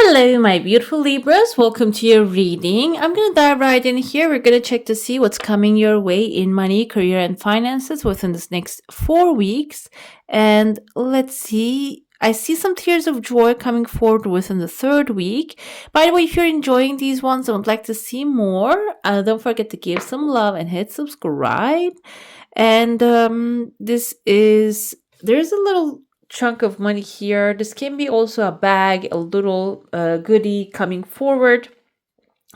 Hello, my beautiful Libras. Welcome to your reading. I'm going to dive right in here. We're going to check to see what's coming your way in money, career, and finances within this next 4 weeks. And let's see. I see some tears of joy coming forward within the third week. By the way, if you're enjoying these ones and would like to see more, don't forget to give some love and hit subscribe. And there's a little chunk of money here. This can be also a bag, a little goodie coming forward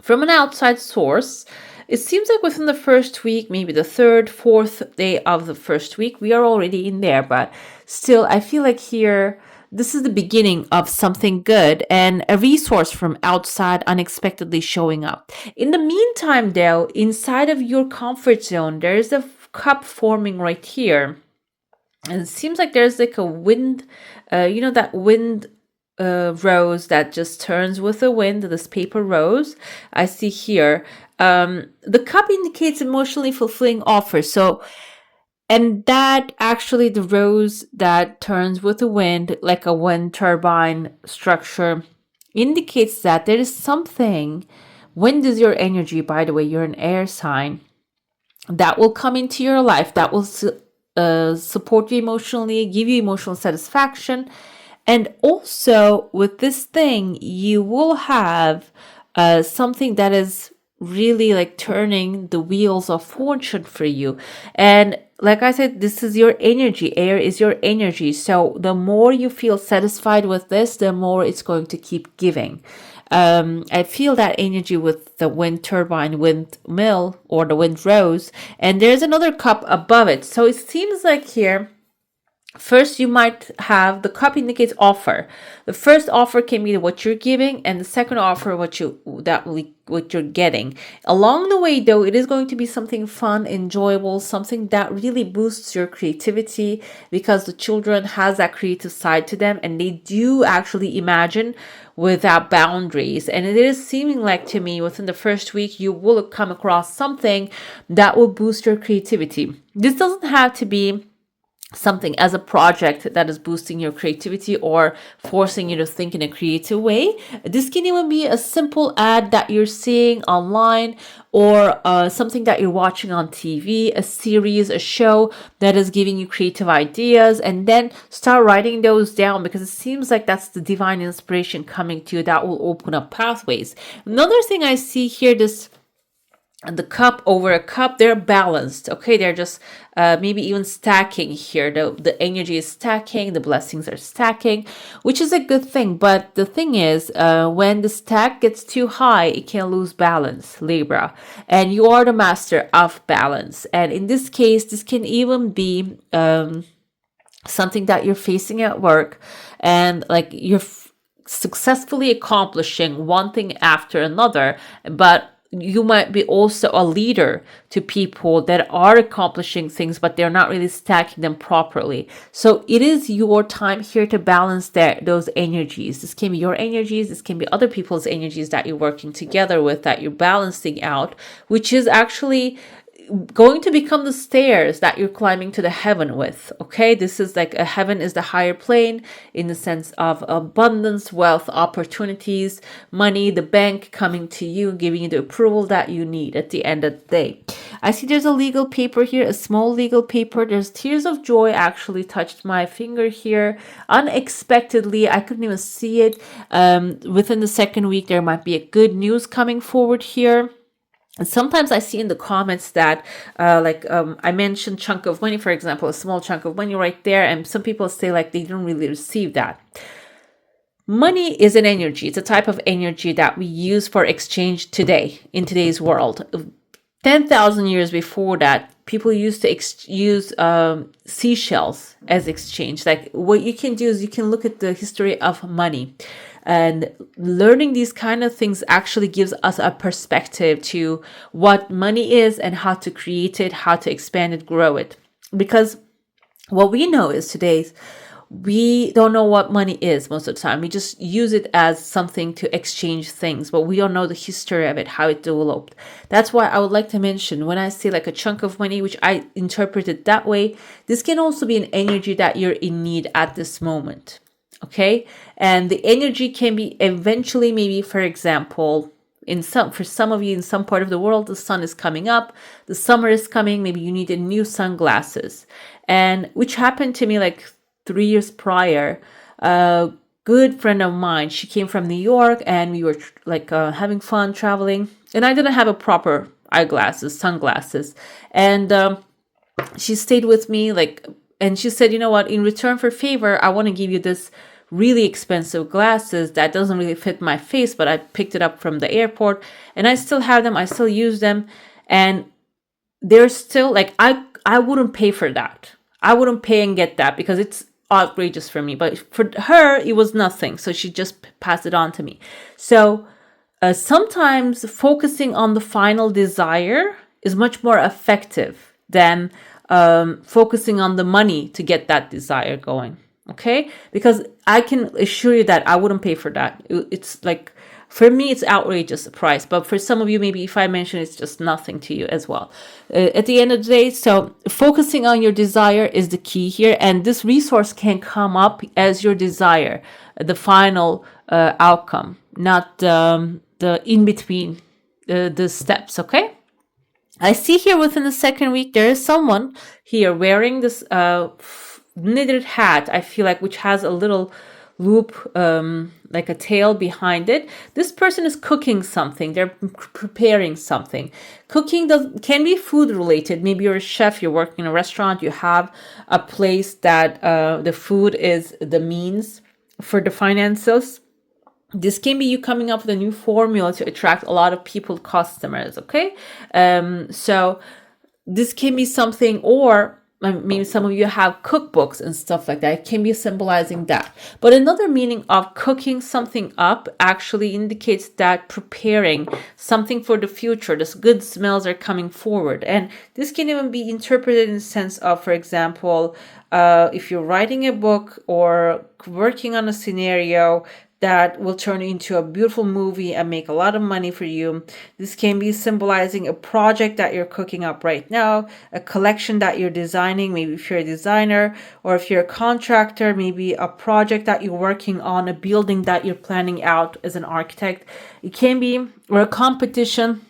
from an outside source. It seems like within the first week, maybe the third, fourth day of the first week, we are already in there. But still, I feel like here, this is the beginning of something good and a resource from outside unexpectedly showing up. In the meantime, though, inside of your comfort zone, there is a cup forming right here. And it seems like there's like a wind, that wind rose that just turns with the wind, this paper rose I see here. The cup indicates emotionally fulfilling offers. So, and that actually the rose that turns with the wind, like a wind turbine structure, indicates that there is something. Wind is your energy, by the way, you're an air sign, that will come into your life, that will support you emotionally, give you emotional satisfaction. And also with this thing, you will have something that is really like turning the wheels of fortune for you. And like I said, this is your energy. Air is your energy. So the more you feel satisfied with this, the more it's going to keep giving. I feel that energy with the wind turbine, windmill, or the wind rose, and there's another cup above it. So it seems like here, first you might have the cup indicates offer. The first offer can be what you're giving, and the second offer what you're getting. Along the way, though, it is going to be something fun, enjoyable, something that really boosts your creativity, because the children has that creative side to them, and they do actually imagine without boundaries. And it is seeming like to me within the first week you will come across something that will boost your creativity. This doesn't have to be something as a project that is boosting your creativity or forcing you to think in a creative way. This can even be a simple ad that you're seeing online, or something that you're watching on TV, a series, a show that is giving you creative ideas, and then start writing those down, because it seems like that's the divine inspiration coming to you that will open up pathways. Another thing I see here, the cup over a cup, they're balanced. Okay, they're just maybe even stacking here. The energy is stacking, the blessings are stacking, which is a good thing. But the thing is, when the stack gets too high, it can lose balance, Libra. And you are the master of balance. And in this case, this can even be something that you're facing at work, and like you're successfully accomplishing one thing after another, but you might be also a leader to people that are accomplishing things, but they're not really stacking them properly. So it is your time here to balance those energies. This can be your energies, this can be other people's energies that you're working together with, that you're balancing out, which is actually going to become the stairs that you're climbing to the heaven with. Okay, this is like a heaven is the higher plane in the sense of abundance, wealth, opportunities, money, the bank coming to you, giving you the approval that you need at the end of the day. I see there's a legal paper here, a small legal paper. There's tears of joy actually touched my finger here unexpectedly. I couldn't even see it. Within the second week, there might be a good news coming forward here. And sometimes I see in the comments that, I mentioned chunk of money, for example, a small chunk of money right there. And some people say like they don't really receive that. Money is an energy. It's a type of energy that we use for exchange today, in today's world. 10,000 years before that, people used to use seashells as exchange. Like what you can do is you can look at the history of money. And learning these kind of things actually gives us a perspective to what money is and how to create it, how to expand it, grow it. Because what we know is we don't know what money is most of the time. We just use it as something to exchange things, but we don't know the history of it, how it developed. That's why I would like to mention, when I say like a chunk of money, which I interpret it that way, this can also be an energy that you're in need at this moment. Okay. And the energy can be eventually, maybe, for example, for some of you in some part of the world, the sun is coming up, the summer is coming, maybe you needed new sunglasses. And which happened to me like 3 years prior. A good friend of mine, she came from New York, and we were like having fun traveling, and I didn't have a proper sunglasses. And she stayed with me, like, and she said, you know what, in return for favor, I want to give you this really expensive glasses that doesn't really fit my face, but I picked it up from the airport, and I still have them, I still use them, and they're still like, I wouldn't pay for that. I wouldn't pay and get that because it's outrageous for me, but for her it was nothing, so she just passed it on to me. So sometimes focusing on the final desire is much more effective than focusing on the money to get that desire going. Okay, because I can assure you that I wouldn't pay for that. It's like, for me, it's outrageous price, but for some of you, maybe if I mention, it's just nothing to you as well. At the end of the day, so focusing on your desire is the key here, and this resource can come up as your desire, the final outcome, not the in between the steps. Okay. I see here within the second week, there is someone here wearing this knitted hat, I feel like, which has a little loop, like a tail behind it. This person is cooking something. They're preparing something. Cooking can be food related. Maybe you're a chef, you're working in a restaurant, you have a place that the food is the means for the finances. This can be you coming up with a new formula to attract a lot of customers, okay? So this can be something, or maybe some of you have cookbooks and stuff like that. It can be symbolizing that. But another meaning of cooking something up actually indicates that preparing something for the future. This good smells are coming forward. And this can even be interpreted in the sense of, for example, if you're writing a book or working on a scenario that will turn into a beautiful movie and make a lot of money for you. This can be symbolizing a project that you're cooking up right now, a collection that you're designing, maybe if you're a designer, or if you're a contractor, maybe a project that you're working on, a building that you're planning out as an architect. It can be, or a competition.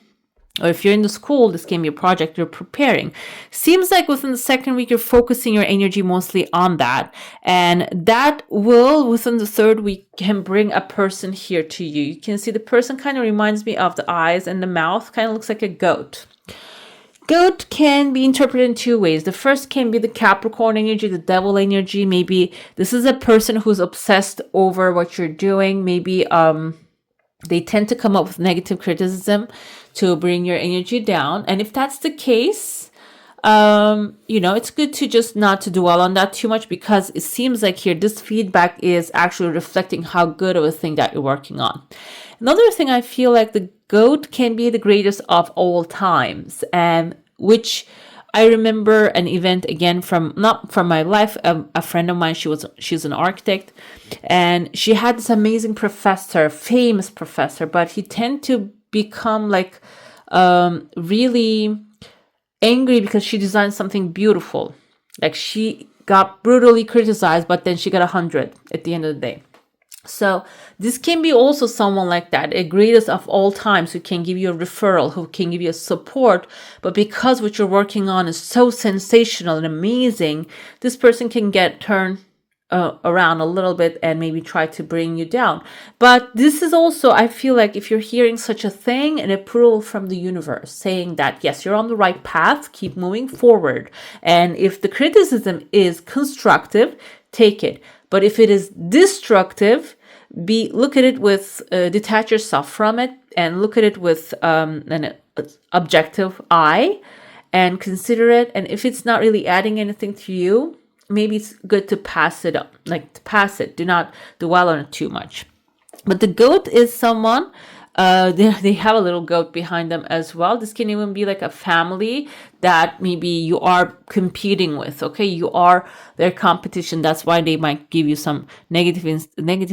Or if you're in the school, this can be a project you're preparing. Seems like within the second week, you're focusing your energy mostly on that. And that will, within the third week, can bring a person here to you. You can see the person kind of reminds me of the eyes and the mouth, kind of looks like a goat. Goat can be interpreted in two ways. The first can be the Capricorn energy, the devil energy. Maybe this is a person who's obsessed over what you're doing. Maybe they tend to come up with negative criticism to bring your energy down. And if that's the case, it's good to just not to dwell on that too much, because it seems like here this feedback is actually reflecting how good of a thing that you're working on. Another thing, I feel like the goat can be the greatest of all times, and which I remember an event again not from my life. A friend of mine, she's an architect, and she had this amazing professor, famous professor, but he tended to become like really angry because she designed something beautiful. Like, she got brutally criticized, but then she got 100 at the end of the day. So this can be also someone like that, a greatest of all times, who can give you a referral, who can give you a support. But because what you're working on is so sensational and amazing, this person can get turned around a little bit and maybe try to bring you down. But this is also, I feel like, if you're hearing such a thing, an approval from the universe saying that, yes, you're on the right path, keep moving forward. And if the criticism is constructive, take it. But if it is destructive, look at it with, detach yourself from it and look at it with an objective eye and consider it. And if it's not really adding anything to you, maybe it's good to pass it up, pass it. Do not dwell on it too much. But the goat is someone, they have a little goat behind them as well. This can even be like a family that maybe you are competing with. Okay, you are their competition. That's why they might give you some negative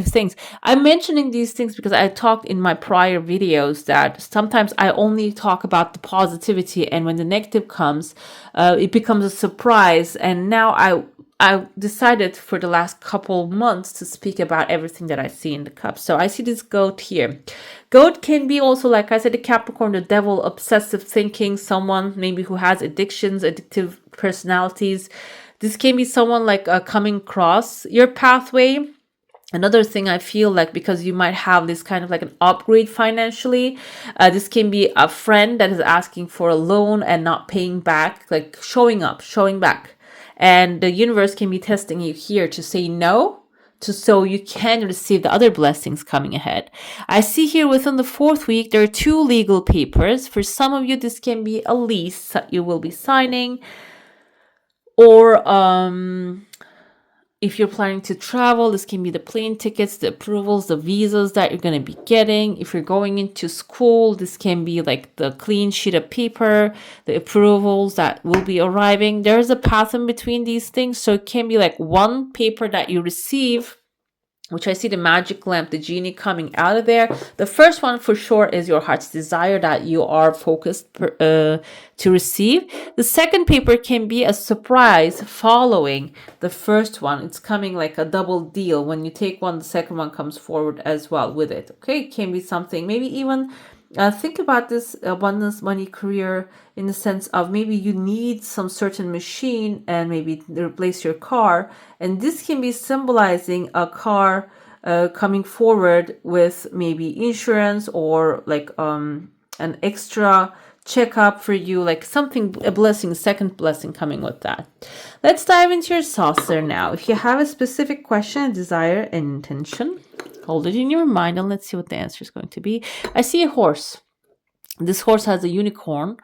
things. I'm mentioning these things because I talked in my prior videos that sometimes I only talk about the positivity, and when the negative comes, it becomes a surprise. And now I decided for the last couple months to speak about everything that I see in the cup. So I see this goat here. Goat can be also, like I said, the Capricorn, the devil, obsessive thinking, someone maybe who has addictions, addictive personalities. This can be someone like coming across your pathway. Another thing I feel like, because you might have this kind of like an upgrade financially, this can be a friend that is asking for a loan and not paying back, like showing up, showing back. And the universe can be testing you here to say no, so you can receive the other blessings coming ahead. I see here within the 4th week, there are 2 legal papers. For some of you, this can be a lease that you will be signing, or if you're planning to travel, this can be the plane tickets, the approvals, the visas that you're going to be getting. If you're going into school, this can be like the clean sheet of paper, the approvals that will be arriving. There's a path in between these things. So it can be like one paper that you receive, which I see the magic lamp, the genie coming out of there. The first one for sure is your heart's desire that you are focused to receive. The second paper can be a surprise following the first one. It's coming like a double deal. When you take one, the second one comes forward as well with it. Okay, it can be something, maybe even think about this abundance money career in the sense of maybe you need some certain machine and maybe replace your car, and this can be symbolizing a car coming forward with maybe insurance or like an extra checkup for you, like something, a blessing, a second blessing coming with that. Let's dive into your saucer now. If you have a specific question, desire, and intention, hold it in your mind and let's see what the answer is going to be. I see a horse. This horse has a unicorn.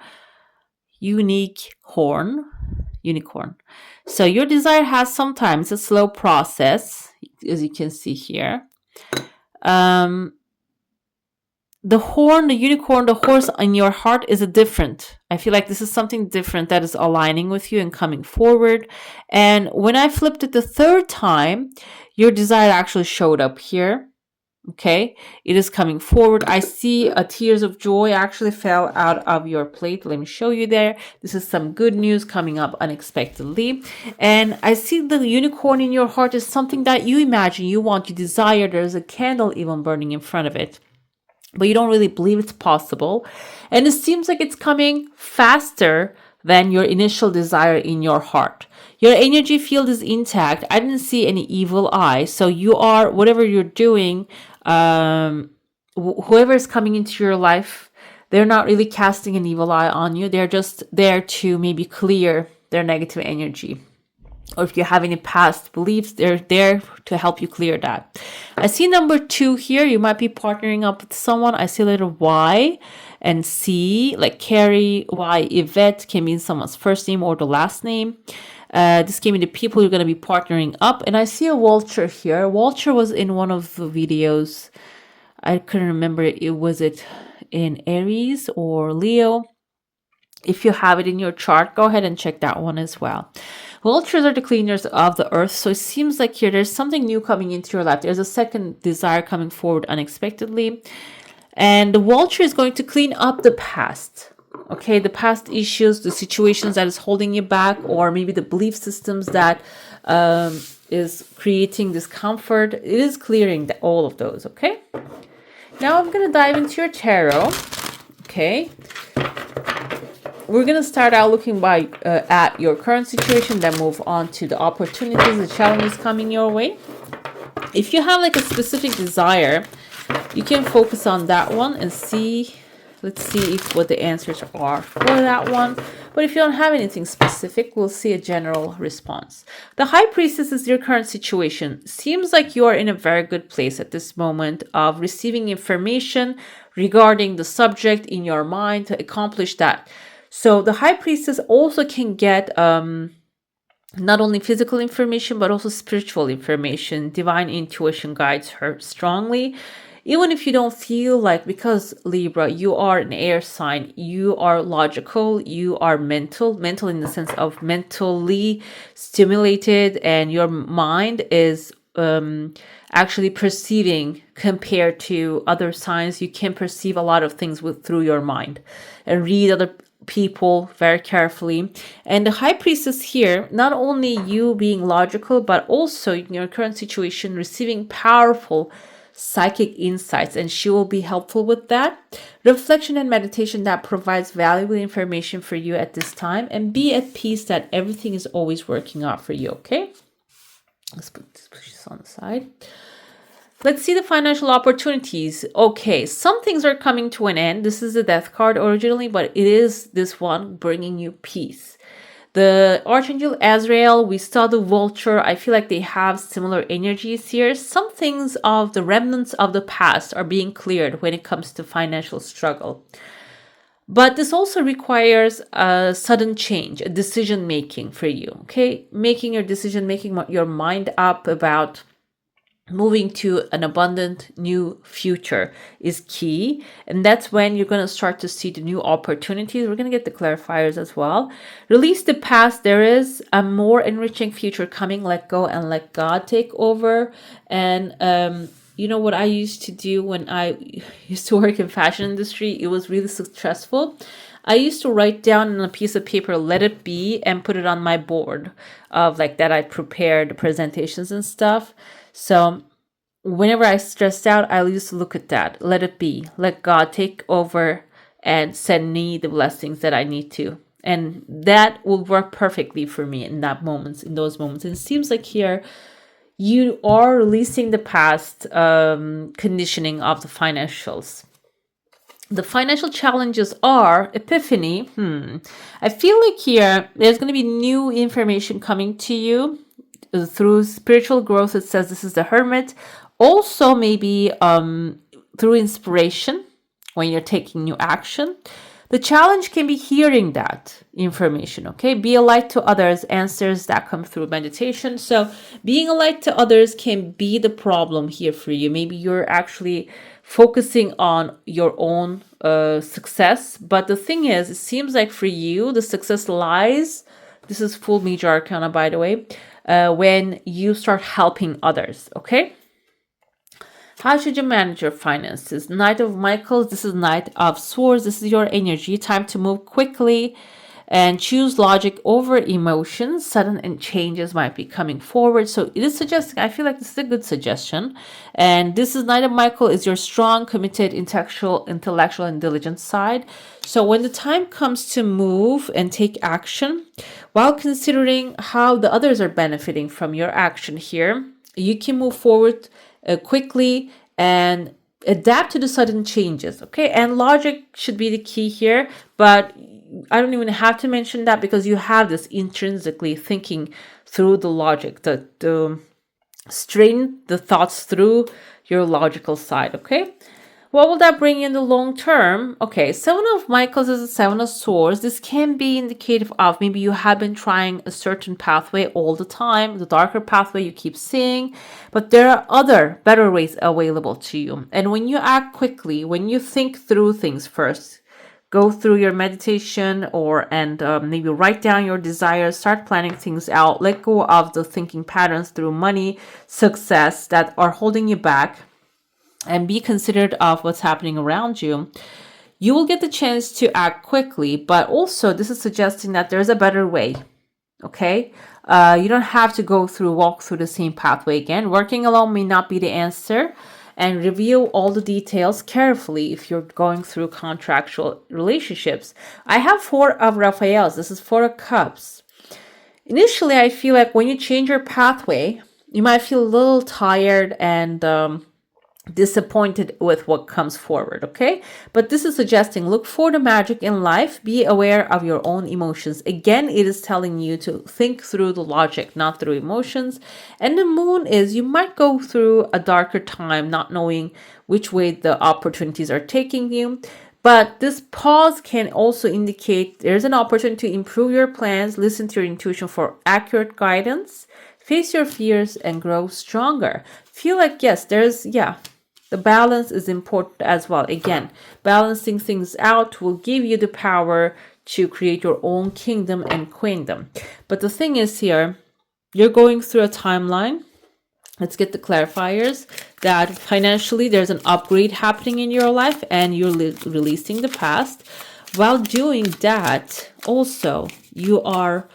Unicorn. So your desire has sometimes a slow process, as you can see here. The horn, the unicorn, the horse in your heart is a different. I feel like this is something different that is aligning with you and coming forward. And when I flipped it the 3rd time, your desire actually showed up here. Okay, it is coming forward. I see a tears of joy actually fell out of your plate. Let me show you there. This is some good news coming up unexpectedly. And I see the unicorn in your heart is something that you imagine, you want, you desire. There's a candle even burning in front of it, but you don't really believe it's possible. And it seems like it's coming faster than your initial desire in your heart. Your energy field is intact. I didn't see any evil eye. So you are, whatever you're doing, whoever is coming into your life, they're not really casting an evil eye on you. They're just there to maybe clear their negative energy. Or if you have any past beliefs, they're there to help you clear that. I see number 2 here. You might be partnering up with someone. I see a little Y and C, like Carrie, Y, Yvette can mean someone's first name or the last name. This can be the people you're going to be partnering up. And I see a vulture here. Vulture was in one of the videos. I couldn't remember. Was it in Aries or Leo? If you have it in your chart, go ahead and check that one as well. Vultures are the cleaners of the earth. So it seems like here there's something new coming into your life. There's a second desire coming forward unexpectedly. And the vulture is going to clean up the past. Okay, the past issues, the situations that is holding you back, or maybe the belief systems that is creating discomfort. It is clearing all of those, okay? Now I'm going to dive into your tarot, okay? We're going to start out looking at your current situation, then move on to the opportunities, the challenges coming your way. If you have like a specific desire, you can focus on that one and see. Let's see what the answers are for that one. But if you don't have anything specific, we'll see a general response. The High Priestess is your current situation. Seems like you are in a very good place at this moment of receiving information regarding the subject in your mind to accomplish that. So the High Priestess also can get not only physical information, but also spiritual information. Divine intuition guides her strongly. Even if you don't feel like, because Libra, you are an air sign, you are logical, you are mental in the sense of mentally stimulated, and your mind is actually perceiving compared to other signs. You can perceive a lot of things through your mind and read other people very carefully. And the high priestess here, not only you being logical, but also in your current situation, receiving powerful psychic insights, and she will be helpful with that. Reflection and meditation that provides valuable information for you at this time, and be at peace that everything is always working out for you, okay? Let's put this on the side. Let's see the financial opportunities. Okay, some things are coming to an end. This is the death card originally, but it is this one bringing you peace. The Archangel Azrael, we saw the vulture. I feel like they have similar energies here. Some things of the remnants of the past are being cleared when it comes to financial struggle. But this also requires a sudden change, a decision making for you, okay? Making your decision, making your mind up about moving to an abundant new future is key. And that's when you're going to start to see the new opportunities. We're going to get the clarifiers as well. Release the past. There is a more enriching future coming. Let go and let God take over. And you know what I used to do when I used to work in fashion industry? It was really successful. I used to write down on a piece of paper, let it be, and put it on my board of like that I prepared presentations and stuff. So whenever I stressed out, I used to look at that. Let it be. Let God take over and send me the blessings that I need to. And that will work perfectly for me in those moments. And it seems like here you are releasing the past conditioning of the financials. The financial challenges are epiphany. I feel like here there's going to be new information coming to you through spiritual growth. It says this is the Hermit. Also maybe through inspiration when you're taking new action. The challenge can be hearing that information, okay? Be a light to others, answers that come through meditation. So being a light to others can be the problem here for you. Maybe you're actually focusing on your own success. But the thing is, it seems like for you, the success lies, this is full major arcana, by the way, when you start helping others, okay? How should you manage your finances? Knight of Michaels, this is Knight of Swords. This is your energy. Time to move quickly and choose logic over emotions. Sudden changes might be coming forward. So it is suggesting, I feel like this is a good suggestion. And this is Knight of Michael is your strong, committed, intellectual, and diligent side. So when the time comes to move and take action, while considering how the others are benefiting from your action here, you can move forward quickly and adapt to the sudden changes, okay? And logic should be the key here, but I don't even have to mention that because you have this intrinsically thinking through the logic, the strain the thoughts through your logical side, okay? What will that bring in the long term? Okay, Seven of Michaels is a Seven of Swords. This can be indicative of maybe you have been trying a certain pathway all the time, the darker pathway you keep seeing, but there are other better ways available to you. And when you act quickly, when you think through things first, go through your meditation and maybe write down your desires, start planning things out, let go of the thinking patterns through money, success that are holding you back, and be considerate of what's happening around you, you will get the chance to act quickly. But also this is suggesting that there's a better way, okay? You don't have to walk through the same pathway again. Working alone may not be the answer, and review all the details carefully if you're going through contractual relationships. I have Four of Raphaels. This is Four of Cups. Initially, I feel like when you change your pathway, you might feel a little tired and disappointed with what comes forward, okay? But this is suggesting look for the magic in life, be aware of your own emotions. Again, it is telling you to think through the logic, not through emotions. And the moon is you might go through a darker time not knowing which way the opportunities are taking you. But this pause can also indicate there's an opportunity to improve your plans, listen to your intuition for accurate guidance, face your fears, and grow stronger. Feel like, yes, the balance is important as well. Again, balancing things out will give you the power to create your own kingdom and queendom. But the thing is here, you're going through a timeline. Let's get the clarifiers that financially there's an upgrade happening in your life and you're releasing the past. while doing that, also, you are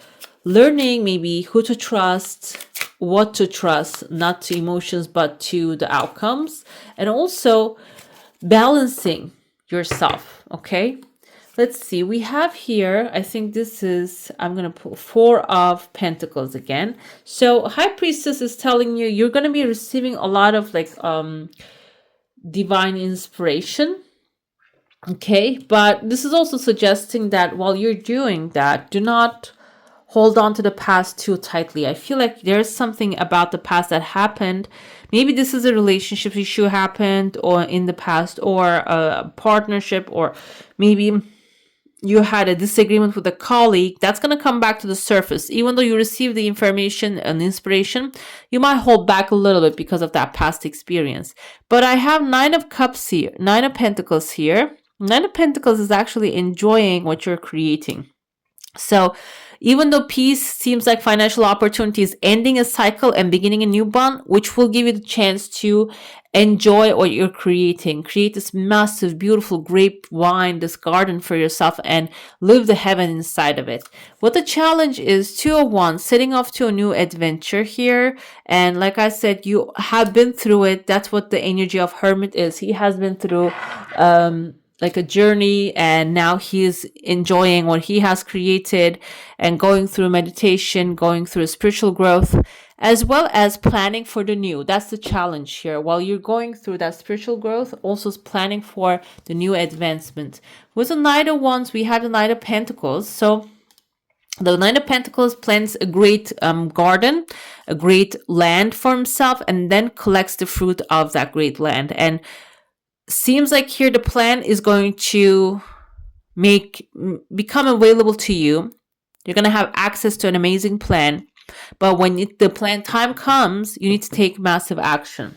learning maybe who to trust, what to trust, not to emotions, but to the outcomes, and also balancing yourself. Okay. Let's see. We have here, I think this is, I'm going to pull Four of Pentacles again. So High Priestess is telling you you're going to be receiving a lot of like divine inspiration. Okay. But this is also suggesting that while you're doing that, do not hold on to the past too tightly. I feel like there's something about the past that happened. Maybe this is a relationship issue happened or in the past, or a partnership, or maybe you had a disagreement with a colleague. That's going to come back to the surface. Even though you received the information and inspiration, you might hold back a little bit because of that past experience. But I have Nine of Cups here, Nine of Pentacles here. Nine of Pentacles is actually enjoying what you're creating. So even though peace seems like financial opportunities, ending a cycle and beginning a new one, which will give you the chance to enjoy what you're creating. Create this massive, beautiful grape wine, this garden for yourself, and live the heaven inside of it. What the challenge is, 201, setting off to a new adventure here. And like I said, you have been through it. That's what the energy of Hermit is. He has been through like a journey, and now he's enjoying what he has created and going through meditation, going through spiritual growth, as well as planning for the new. That's the challenge here. While you're going through that spiritual growth, also planning for the new advancement. With the Knight of Wands, we had the Knight of Pentacles. So the Knight of Pentacles plants a great garden, a great land for himself, and then collects the fruit of that great land. And seems like here the plan is going to become available to you. You're going to have access to an amazing plan, but when the plan time comes, you need to take massive action.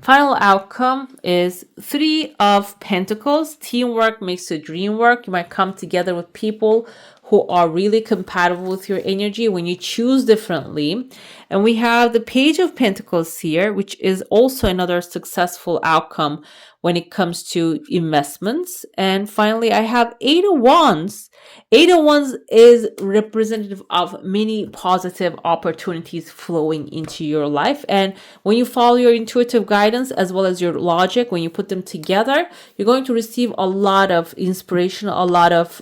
Final outcome is Three of Pentacles. Teamwork makes the dream work. You might come together with people who are really compatible with your energy when you choose differently. And we have the Page of Pentacles here, which is also another successful outcome when it comes to investments. And finally, I have Eight of Wands. Eight of Wands is representative of many positive opportunities flowing into your life. And when you follow your intuitive guidance as well as your logic, when you put them together, you're going to receive a lot of inspiration, a lot of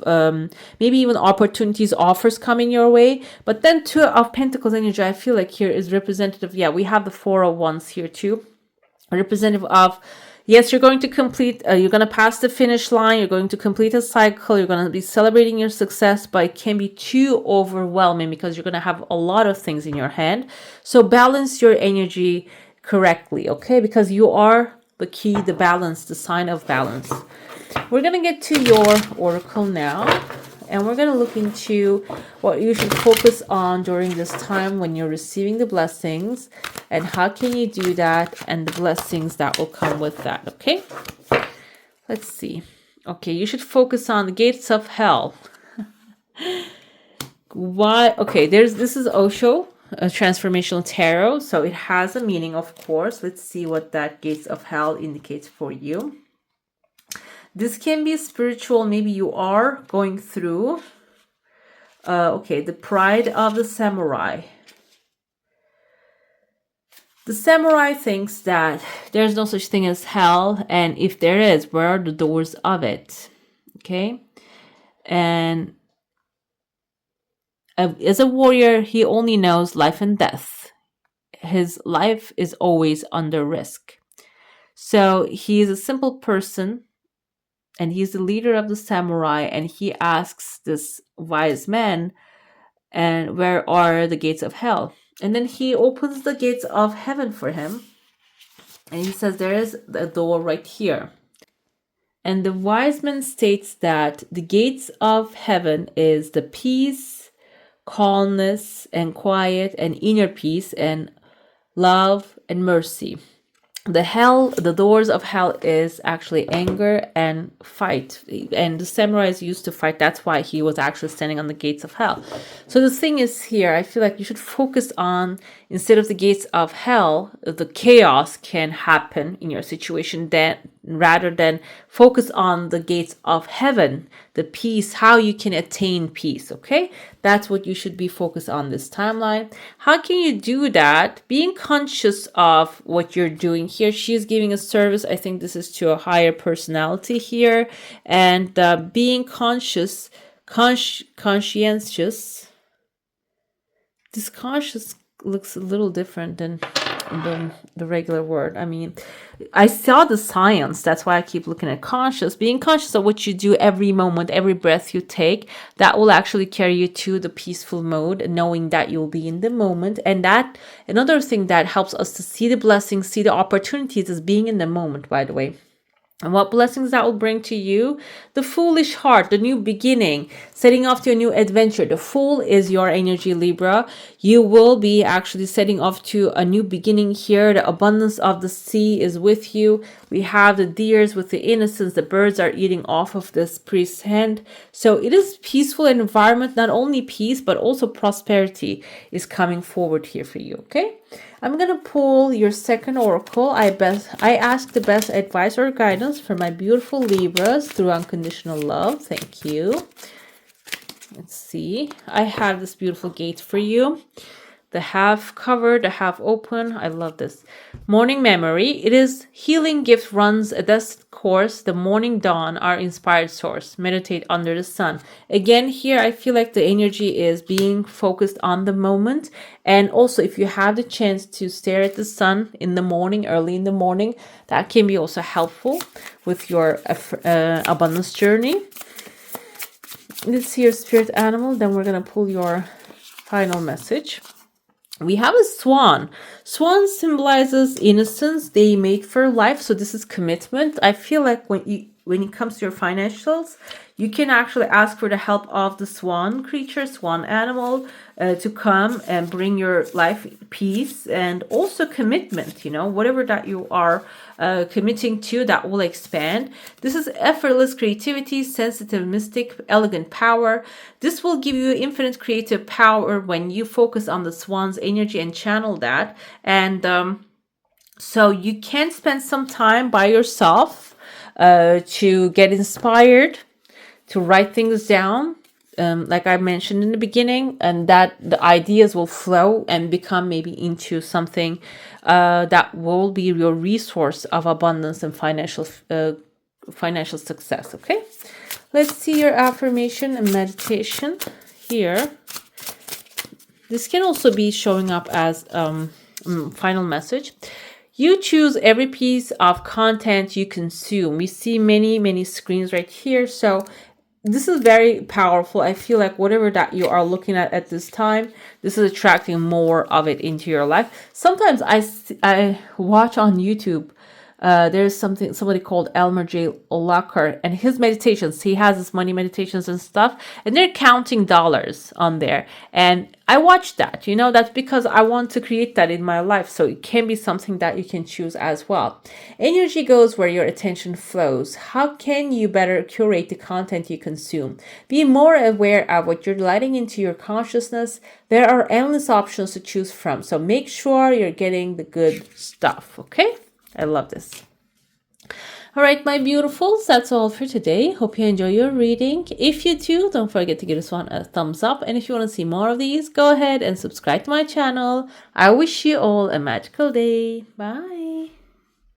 maybe even opportunities, offers coming your way. But then Two of Pentacles energy, I feel like here is representative. Yeah, we have the Four of Wands here too. Representative of, yes, you're going to complete, you're going to pass the finish line, you're going to complete a cycle, you're going to be celebrating your success, but it can be too overwhelming because you're going to have a lot of things in your hand. So balance your energy correctly, okay? Because you are the key, the balance, the sign of balance. We're going to get to your oracle now. And we're going to look into what you should focus on during this time when you're receiving the blessings, and how can you do that, and the blessings that will come with that. Okay, let's see. Okay, you should focus on the gates of hell. Why? Okay, this is Osho, a transformational tarot, so it has a meaning, of course. Let's see what that gates of hell indicates for you. This can be spiritual. Maybe you are going through, okay, the pride of the samurai. The samurai thinks that there's no such thing as hell, and if there is, where are the doors of it? Okay, and as a warrior, he only knows life and death. His life is always under risk. So he is a simple person, and he's the leader of the samurai, and he asks this wise man, and where are the gates of hell? And then he opens the gates of heaven for him, and he says there is a door right here. And the wise man states that the gates of heaven is the peace, calmness, and quiet, and inner peace, and love and mercy. The doors of hell is actually anger and fight. And the samurais used to fight. That's why he was actually standing on the gates of hell. So the thing is here, I feel like you should focus on, instead of the gates of hell, the chaos can happen in your situation. Then rather than focus on the gates of heaven, the peace, how you can attain peace. Okay, that's what you should be focused on this timeline. How can you do that? Being conscious of what you're doing here. She's giving a service. I think this is to a higher personality here, and being conscientious. This conscious looks a little different than the regular word. I mean, I saw the science. That's why I keep looking at conscious. Being conscious of what you do every moment, every breath you take, that will actually carry you to the peaceful mode, knowing that you'll be in the moment. And that, another thing that helps us to see the blessings, see the opportunities, is being in the moment, by the way. And what blessings that will bring to you? The foolish heart, the new beginning, setting off to a new adventure. The Fool is your energy, Libra. You will be actually setting off to a new beginning here. The abundance of the sea is with you. We have the deers with the innocence. The birds are eating off of this priest's hand. So it is peaceful environment. Not only peace, but also prosperity is coming forward here for you, okay? I'm going to pull your second oracle. I ask the best advice or guidance for my beautiful Libras through unconditional love. Thank you. Let's see. I have this beautiful gate for you. The half covered, the half open. I love this. Morning memory. It is healing gift runs a desk course. The morning dawn, our inspired source. Meditate under the sun. Again, here I feel like the energy is being focused on the moment. And also, if you have the chance to stare at the sun in the morning, early in the morning, that can be also helpful with your abundance journey. Let's see your spirit animal. Then we're going to pull your final message. We have a swan. Swan symbolizes innocence. They mate for life. So this is commitment. I feel like when it comes to your financials, you can actually ask for the help of the swan creature, swan animal, to come and bring your life peace and also commitment. You know, whatever that you are committing to, that will expand. This is effortless creativity, sensitive mystic, elegant power. This will give you infinite creative power when you focus on the swan's energy and channel that. And so you can spend some time by yourself to get inspired, to write things down, like I mentioned in the beginning, and that the ideas will flow and become maybe into something that will be your resource of abundance and financial success. Okay, let's see your affirmation and meditation here. This can also be showing up as final message. You choose every piece of content you consume. We see many screens right here. So this is very powerful. I feel like whatever that you are looking at this time, this is attracting more of it into your life. Sometimes I watch on YouTube. There's somebody called Elmer J. Lockhart, and his meditations, he has his money meditations and stuff, and they're counting dollars on there. And I watch that, you know, that's because I want to create that in my life. So it can be something that you can choose as well. Energy goes where your attention flows. How can you better curate the content you consume? Be more aware of what you're letting into your consciousness. There are endless options to choose from. So make sure you're getting the good stuff, okay? I love this. All right, my beautifuls, that's all for today. Hope you enjoy your reading. If you do, don't forget to give this one a thumbs up. And if you want to see more of these, go ahead and subscribe to my channel. I wish you all a magical day. Bye.